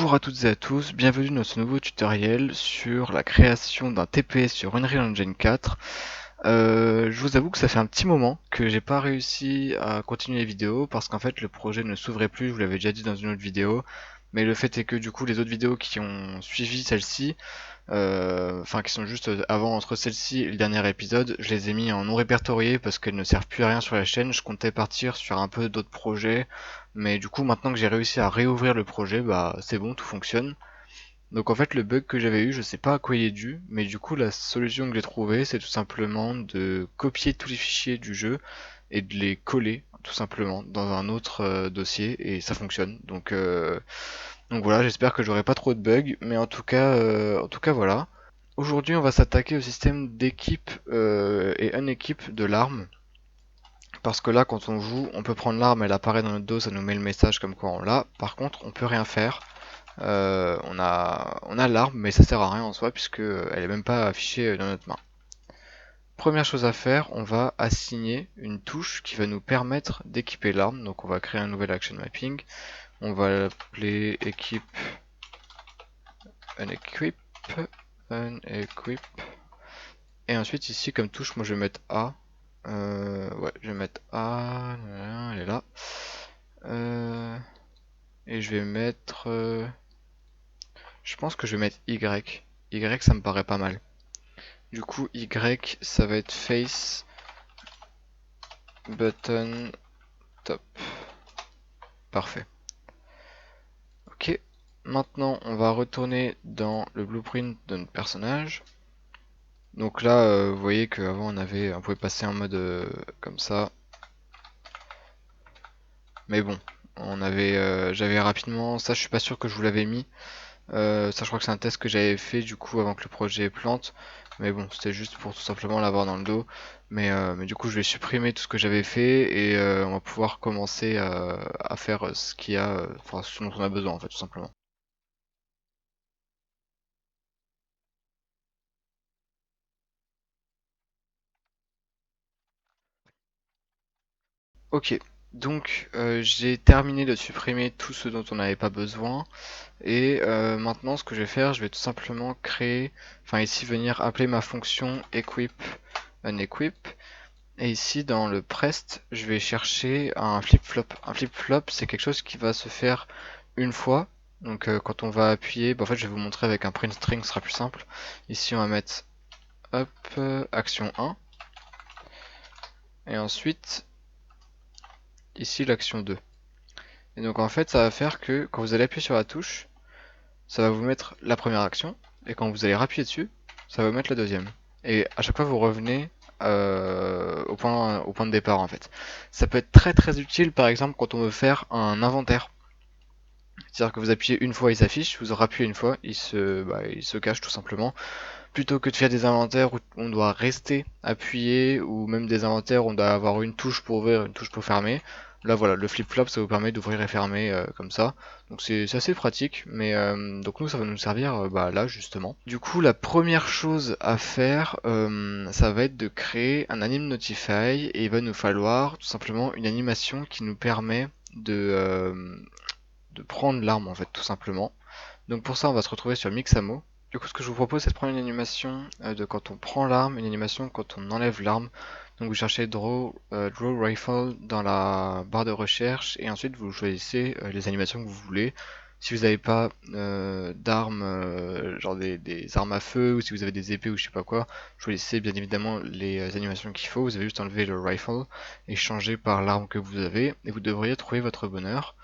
Bonjour à toutes et à tous, bienvenue dans ce nouveau tutoriel sur la création d'un TPS sur Unreal Engine 4. Je vous avoue que ça fait un petit moment que j'ai pas réussi à continuer les vidéos parce qu'en fait le projet ne s'ouvrait plus, je vous l'avais déjà dit dans une autre vidéo. Mais le fait est que du coup les autres vidéos qui ont suivi celle-ci, enfin qui sont juste avant entre celle-ci et le dernier épisode, je les ai mis en non répertorié parce qu'elles ne servent plus à rien sur la chaîne. Je comptais partir sur un peu d'autres projets, mais du coup maintenant que j'ai réussi à réouvrir le projet, bah c'est bon, tout fonctionne. Donc en fait le bug que j'avais eu, je sais pas à quoi il est dû, mais du coup la solution que j'ai trouvée c'est tout simplement de copier tous les fichiers du jeu et de les coller tout simplement dans un autre dossier et ça fonctionne. Donc voilà, j'espère que j'aurai pas trop de bugs, mais en tout cas voilà. Aujourd'hui, on va s'attaquer au système d'équipe et unéquipe de l'arme. Parce que là, quand on joue, on peut prendre l'arme, elle apparaît dans notre dos, ça nous met le message comme quoi on l'a. Par contre, on peut rien faire. On a l'arme, mais ça sert à rien en soi, puisque elle est même pas affichée dans notre main. Première chose à faire, on va assigner une touche qui va nous permettre d'équiper l'arme. Donc on va créer un nouvel action mapping. On va l'appeler équipe unequip. Unequip. Et ensuite ici comme touche, moi je vais mettre A. Ouais, je vais mettre A, elle est là. Et je vais mettre... je pense que je vais mettre Y. Y ça me paraît pas mal. Du coup Y ça va être face, button, top. Parfait. Ok. Maintenant on va retourner dans le blueprint de notre personnage. Donc là vous voyez qu'avant on pouvait passer en mode comme ça. Mais bon, j'avais rapidement, ça je suis pas sûr que je vous l'avais mis. Ça je crois que c'est un test que j'avais fait du coup avant que le projet plante. Mais bon, c'était juste pour tout simplement l'avoir dans le dos. Mais du coup je vais supprimer tout ce que j'avais fait et on va pouvoir commencer à faire ce qu'il y a, enfin ce dont on a besoin en fait tout simplement. Ok, donc j'ai terminé de supprimer tout ce dont on n'avait pas besoin. Et maintenant, ce que je vais faire, je vais tout simplement créer, enfin ici venir appeler ma fonction equip unequip. Et ici dans le prest, je vais chercher un flip-flop. Un flip-flop, c'est quelque chose qui va se faire une fois. Donc quand on va appuyer, bah, en fait je vais vous montrer avec un print string, ce sera plus simple. Ici on va mettre hop, action 1. Et ensuite, ici l'action 2. Et donc en fait ça va faire que quand vous allez appuyer sur la touche, ça va vous mettre la première action, et quand vous allez appuyer dessus, ça va vous mettre la deuxième. Et à chaque fois, vous revenez au point de départ en fait. Ça peut être très très utile par exemple quand on veut faire un inventaire. C'est-à-dire que vous appuyez une fois, il s'affiche, vous rappuyez une fois, il se cache tout simplement. Plutôt que de faire des inventaires où on doit rester appuyé, ou même des inventaires où on doit avoir une touche pour ouvrir, une touche pour fermer. Là voilà, le flip-flop ça vous permet d'ouvrir et fermer comme ça. Donc c'est assez pratique, mais donc nous ça va nous servir bah, là justement. Du coup la première chose à faire, ça va être de créer un anim notify, et il va nous falloir tout simplement une animation qui nous permet de prendre l'arme en fait tout simplement. Donc pour ça on va se retrouver sur Mixamo. Du coup ce que je vous propose c'est de prendre une animation de quand on prend l'arme, une animation quand on enlève l'arme. Donc vous cherchez Draw Rifle dans la barre de recherche et ensuite vous choisissez les animations que vous voulez. Si vous n'avez pas d'armes, genre des armes à feu, ou si vous avez des épées ou je sais pas quoi, choisissez bien évidemment les animations qu'il faut. Vous avez juste enlevé le rifle et changer par l'arme que vous avez et vous devriez trouver votre bonheur.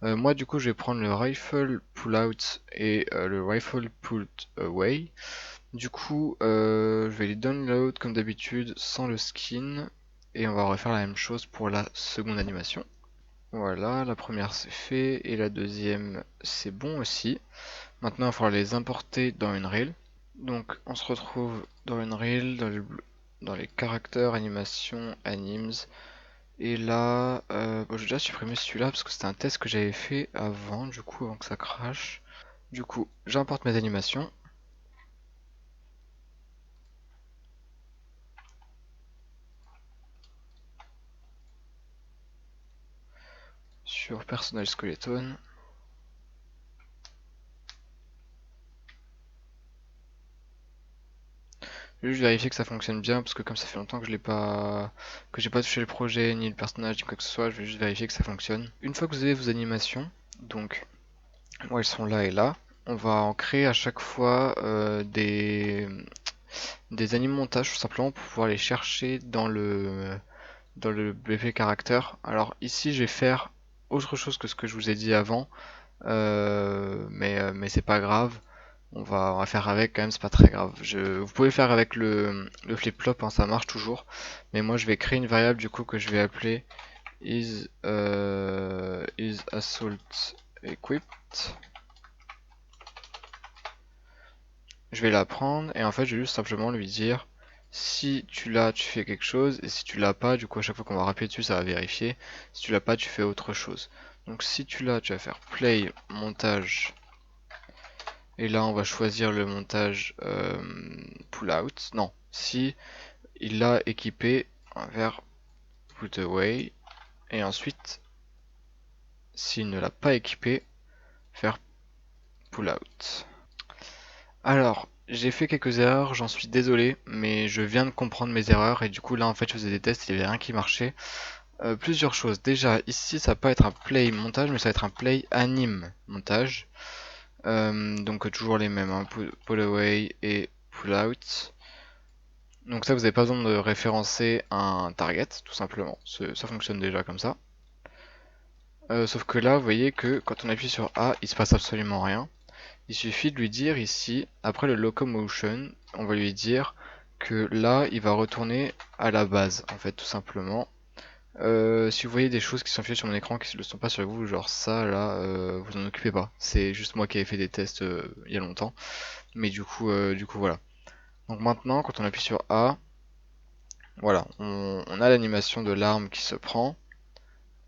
Moi du coup je vais prendre le rifle pull out et le rifle pull away. Du coup je vais les download comme d'habitude sans le skin et on va refaire la même chose pour la seconde animation. Voilà, la première c'est fait et la deuxième c'est bon aussi. Maintenant il va falloir les importer dans Unreal. Donc on se retrouve dans Unreal, dans les caractères, animation, animes. Et là, bon, je vais déjà supprimer celui-là parce que c'était un test que j'avais fait avant, du coup, avant que ça crache. Du coup, j'importe mes animations. Sur Personal Skeleton. Je vais juste vérifier que ça fonctionne bien parce que comme ça fait longtemps que j'ai pas touché le projet ni le personnage ni quoi que ce soit, je vais juste vérifier que ça fonctionne. Une fois que vous avez vos animations, donc moi elles sont là et là, on va en créer à chaque fois des montages tout simplement pour pouvoir les chercher dans le BP caractère. Alors ici je vais faire autre chose que ce que je vous ai dit avant, mais c'est pas grave. On va faire avec quand même, c'est pas très grave. Vous pouvez faire avec le flip-flop, hein, ça marche toujours. Mais moi je vais créer une variable du coup que je vais appeler is assault equipped. Je vais la prendre et en fait je vais juste simplement lui dire si tu l'as tu fais quelque chose et si tu l'as pas du coup à chaque fois qu'on va rappeler dessus ça va vérifier. Si tu l'as pas tu fais autre chose. Donc si tu l'as tu vas faire play montage et là on va choisir le montage pull out. Non, si il l'a équipé, on va faire put away et ensuite s'il ne l'a pas équipé, faire pull out. Alors, j'ai fait quelques erreurs, j'en suis désolé, mais je viens de comprendre mes erreurs et du coup là en fait je faisais des tests, il n'y avait rien qui marchait. Plusieurs choses. Déjà, ici ça va pas être un play montage, mais ça va être un play anime montage. Donc toujours les mêmes, hein, pull away et pull out. Donc ça vous n'avez pas besoin de référencer un target, tout simplement. Ça fonctionne déjà comme ça. Sauf que là, vous voyez que quand on appuie sur A, il se passe absolument rien. Il suffit de lui dire ici, après le locomotion, on va lui dire que là, il va retourner à la base, en fait, tout simplement. Si vous voyez des choses qui sont affichées sur mon écran qui ne le sont pas sur vous, genre ça, là, vous en occupez pas. C'est juste moi qui ai fait des tests il y a longtemps. Mais du coup, voilà. Donc maintenant, quand on appuie sur A, voilà, on a l'animation de l'arme qui se prend.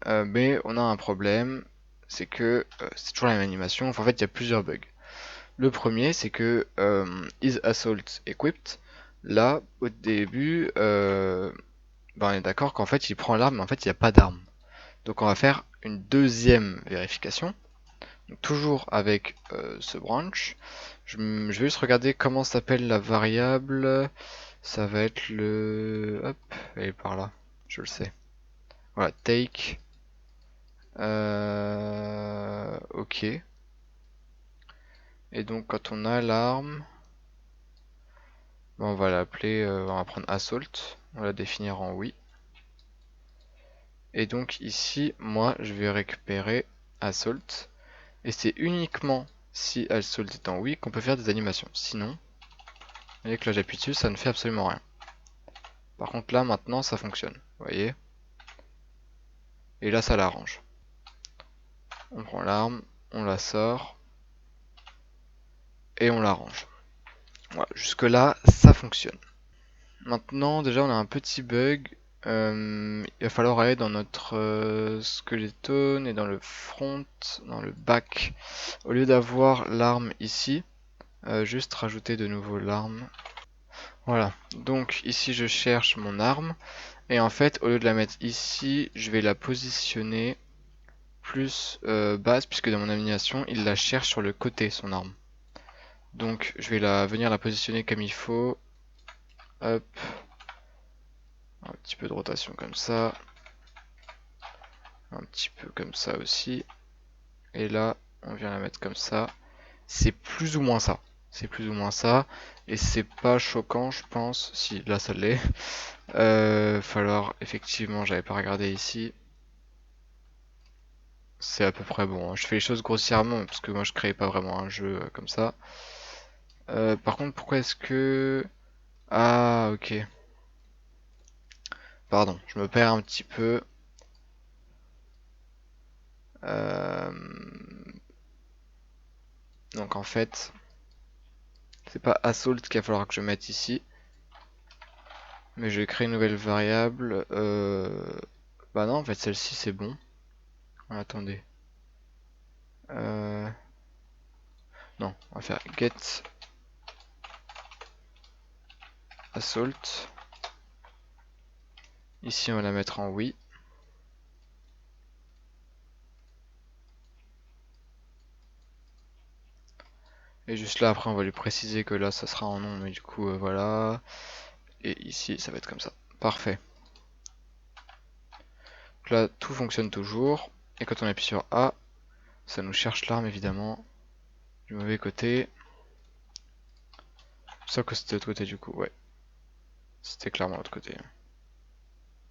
Mais on a un problème, c'est que c'est toujours la même animation. Enfin, en fait, il y a plusieurs bugs. Le premier, c'est que is assault equipped. Là, au début, ben, on est d'accord qu'en fait, il prend l'arme, mais en fait, il n'y a pas d'arme. Donc, on va faire une deuxième vérification. Donc, toujours avec ce branch. Je vais juste regarder comment s'appelle la variable. Ça va être le... Hop, elle est par là. Je le sais. Voilà, take. Ok. Et donc quand on a l'arme, on va l'appeler, on va prendre assault, on va la définir en oui. Et donc ici, moi, je vais récupérer assault. Et c'est uniquement si assault est en oui qu'on peut faire des animations. Sinon, vous voyez que là j'appuie dessus, ça ne fait absolument rien. Par contre là, maintenant, ça fonctionne. Vous voyez? Et là, ça l'arrange. On prend l'arme, on la sort, et on l'arrange. Voilà, jusque là, ça fonctionne. Maintenant, déjà, on a un petit bug. Il va falloir aller dans notre skeleton et dans le front, dans le back. Au lieu d'avoir l'arme ici, juste rajouter de nouveau l'arme. Voilà, donc ici je cherche mon arme. Et en fait, au lieu de la mettre ici, je vais la positionner plus basse, puisque dans mon animation, il la cherche sur le côté, son arme. Donc je vais venir la positionner comme il faut. Hop. Un petit peu de rotation comme ça. Un petit peu comme ça aussi. Et là, on vient la mettre comme ça. C'est plus ou moins ça. C'est plus ou moins ça. Et c'est pas choquant, je pense. Si, là, ça l'est. Falloir, effectivement, j'avais pas regardé ici. C'est à peu près bon, hein. Je fais les choses grossièrement, parce que moi, je crée pas vraiment un jeu comme ça. Par contre, pourquoi est-ce que... Ah, ok. Pardon, je me perds un petit peu. Euh, Donc en fait, c'est pas assault qu'il va falloir que je mette ici, mais je vais créer une nouvelle variable. Bah non, en fait celle-ci c'est bon. Ah, attendez. Non, on va faire get assault. Ici on va la mettre en oui. Et juste là après on va lui préciser que là ça sera en nom, mais du coup voilà. Et ici ça va être comme ça. Parfait. Donc là tout fonctionne toujours. Et quand on appuie sur A, ça nous cherche l'arme évidemment du mauvais côté. Sauf que c'était de l'autre côté du coup, ouais. C'était clairement de l'autre côté.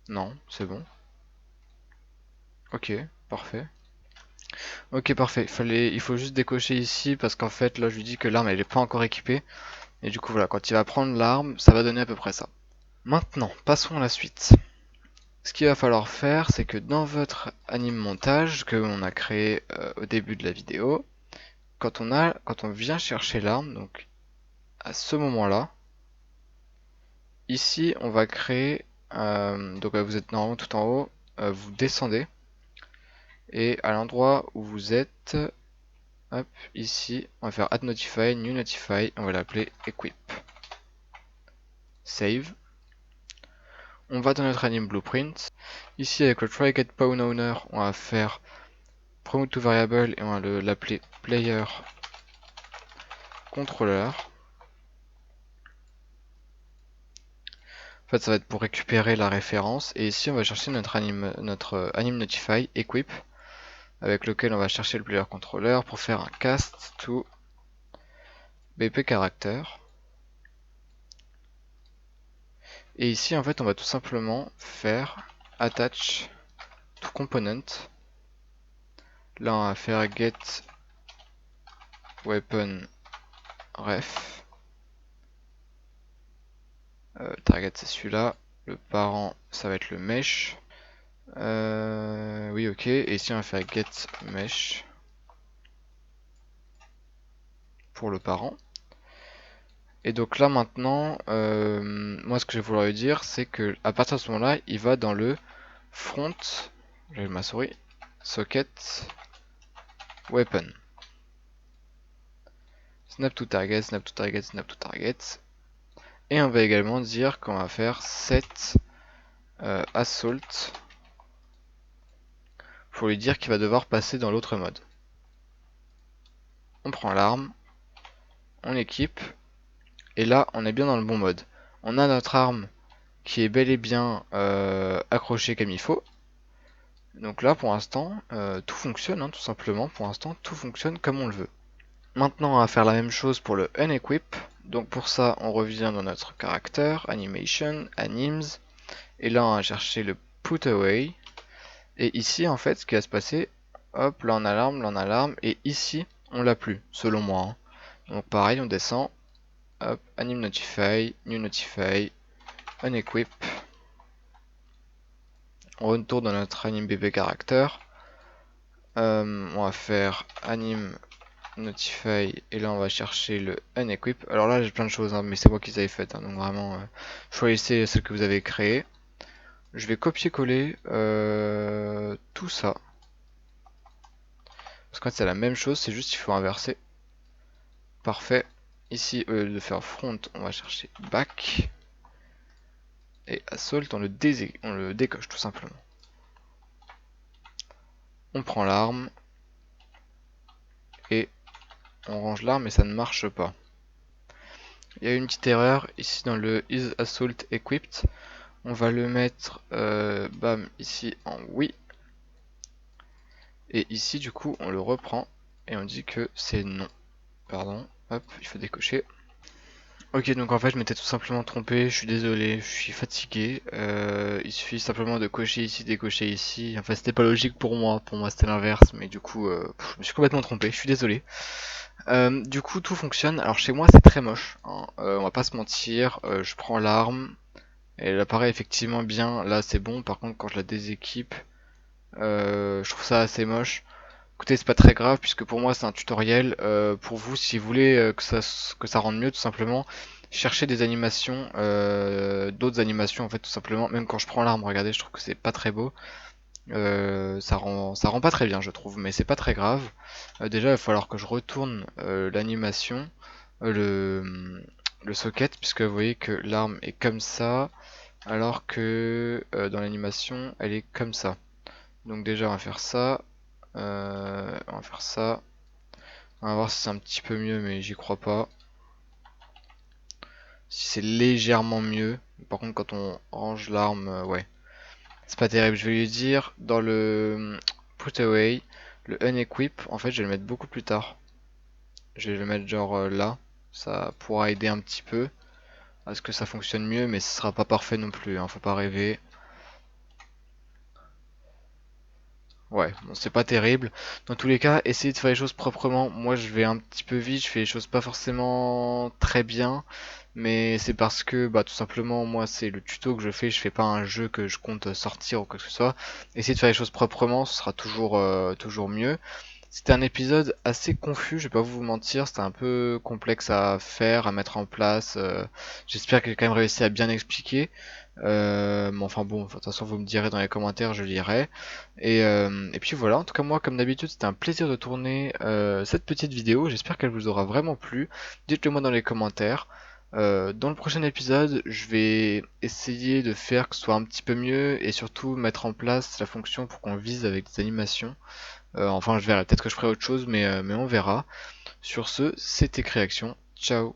Non, c'est bon. Ok, parfait. Ok, parfait. Il faut juste décocher ici parce qu'en fait, là, je lui dis que l'arme, elle est pas encore équipée. Et du coup, voilà, quand il va prendre l'arme, ça va donner à peu près ça. Maintenant, passons à la suite. Ce qu'il va falloir faire, c'est que dans votre anime montage que l'on a créé au début de la vidéo, quand on vient chercher l'arme, donc à ce moment-là, ici, on va créer, donc vous êtes normalement tout en haut, vous descendez, et à l'endroit où vous êtes, hop, ici, on va faire add notify, new notify, on va l'appeler equip. Save. On va dans notre anime blueprint. Ici, avec le try get pawn owner, on va faire promote to variable et on va l'appeler player controller. En fait, ça va être pour récupérer la référence. Et ici, on va chercher notre anime notify equip, avec lequel on va chercher le player controller pour faire un cast to bp character. Et ici, en fait, on va tout simplement faire attach to component. Là, on va faire get weapon ref. Target, c'est celui-là. Le parent, ça va être le mesh. Oui, ok. Et ici, on va faire get mesh pour le parent. Et donc là maintenant, moi ce que je vais vouloir lui dire, c'est que à partir de ce moment-là, il va dans le front, j'ai ma souris, socket, weapon. Snap to target, snap to target, snap to target. Et on va également dire qu'on va faire set assault pour lui dire qu'il va devoir passer dans l'autre mode. On prend l'arme, on équipe, et là on est bien dans le bon mode. On a notre arme qui est bel et bien accrochée comme il faut. Donc là pour l'instant tout fonctionne, hein, tout simplement. Pour l'instant tout fonctionne comme on le veut. Maintenant on va faire la même chose pour le unequip. Donc pour ça on revient dans notre caractère, animation, animes, et là on va chercher le put away. Et ici en fait ce qui va se passer, hop, là on a l'arme, là on a l'arme, et ici on l'a plus, selon moi, hein. Donc pareil on descend, hop, anim notify, new notify, unequip. On retourne dans notre anime bébé caractère. On va faire anim notify et là on va chercher le unequip. Alors là j'ai plein de choses, hein, mais c'est moi qui les avais faites, hein, donc vraiment choisissez celle que vous avez créée. Je vais copier-coller tout ça. Parce qu'en fait c'est la même chose, c'est juste qu'il faut inverser. Parfait. Ici au lieu de faire front, on va chercher back. Et assault, on le décoche tout simplement. On prend l'arme. Et on range l'arme et ça ne marche pas. Il y a une petite erreur ici dans le is assault equipped. On va le mettre bam ici en oui. Et ici du coup on le reprend et on dit que c'est non. Pardon, hop, il faut décocher. Ok, donc en fait je m'étais tout simplement trompé, je suis désolé, je suis fatigué. Il suffit simplement de cocher ici, décocher ici. Enfin c'était pas logique pour moi c'était l'inverse, mais du coup je me suis complètement trompé, je suis désolé. Du coup tout fonctionne, alors chez moi c'est très moche, hein. On va pas se mentir, je prends l'arme, et elle apparaît effectivement bien, là c'est bon, par contre quand je la déséquipe, je trouve ça assez moche. Écoutez, c'est pas très grave puisque pour moi c'est un tutoriel. Pour vous, si vous voulez que ça rende mieux, tout simplement, cherchez des animations, d'autres animations en fait, tout simplement. Même quand je prends l'arme, regardez, je trouve que c'est pas très beau. Ça rend pas très bien, je trouve, mais c'est pas très grave. Déjà, il va falloir que je retourne l'animation, le socket, puisque vous voyez que l'arme est comme ça, alors que dans l'animation, elle est comme ça. Donc déjà, on va faire ça. On va faire ça. On va voir si c'est un petit peu mieux, mais j'y crois pas. Si c'est légèrement mieux. Par contre, quand on range l'arme, ouais. C'est pas terrible. Je vais lui dire dans le put away, le unequip, en fait, je vais le mettre beaucoup plus tard. Je vais le mettre genre là. Ça pourra aider un petit peu à ce que ça fonctionne mieux, mais ce sera pas parfait non plus, hein, faut pas rêver. Ouais, bon, c'est pas terrible. Dans tous les cas, essayez de faire les choses proprement. Moi, je vais un petit peu vite, je fais les choses pas forcément très bien, mais c'est parce que, bah, tout simplement, moi, c'est le tuto que je fais pas un jeu que je compte sortir ou quoi que ce soit. Essayez de faire les choses proprement, ce sera toujours mieux. C'était un épisode assez confus, je vais pas vous mentir, c'était un peu complexe à faire, à mettre en place. J'espère que j'ai quand même réussi à bien expliquer. Mais enfin bon, de toute façon vous me direz dans les commentaires, je lirai. Et puis voilà, en tout cas moi comme d'habitude c'était un plaisir de tourner cette petite vidéo, j'espère qu'elle vous aura vraiment plu. Dites-le moi dans les commentaires. Dans le prochain épisode, je vais essayer de faire que ce soit un petit peu mieux et surtout mettre en place la fonction pour qu'on vise avec des animations. Enfin je verrai, peut-être que je ferai autre chose, mais on verra. Sur ce, c'était Créaction. Ciao.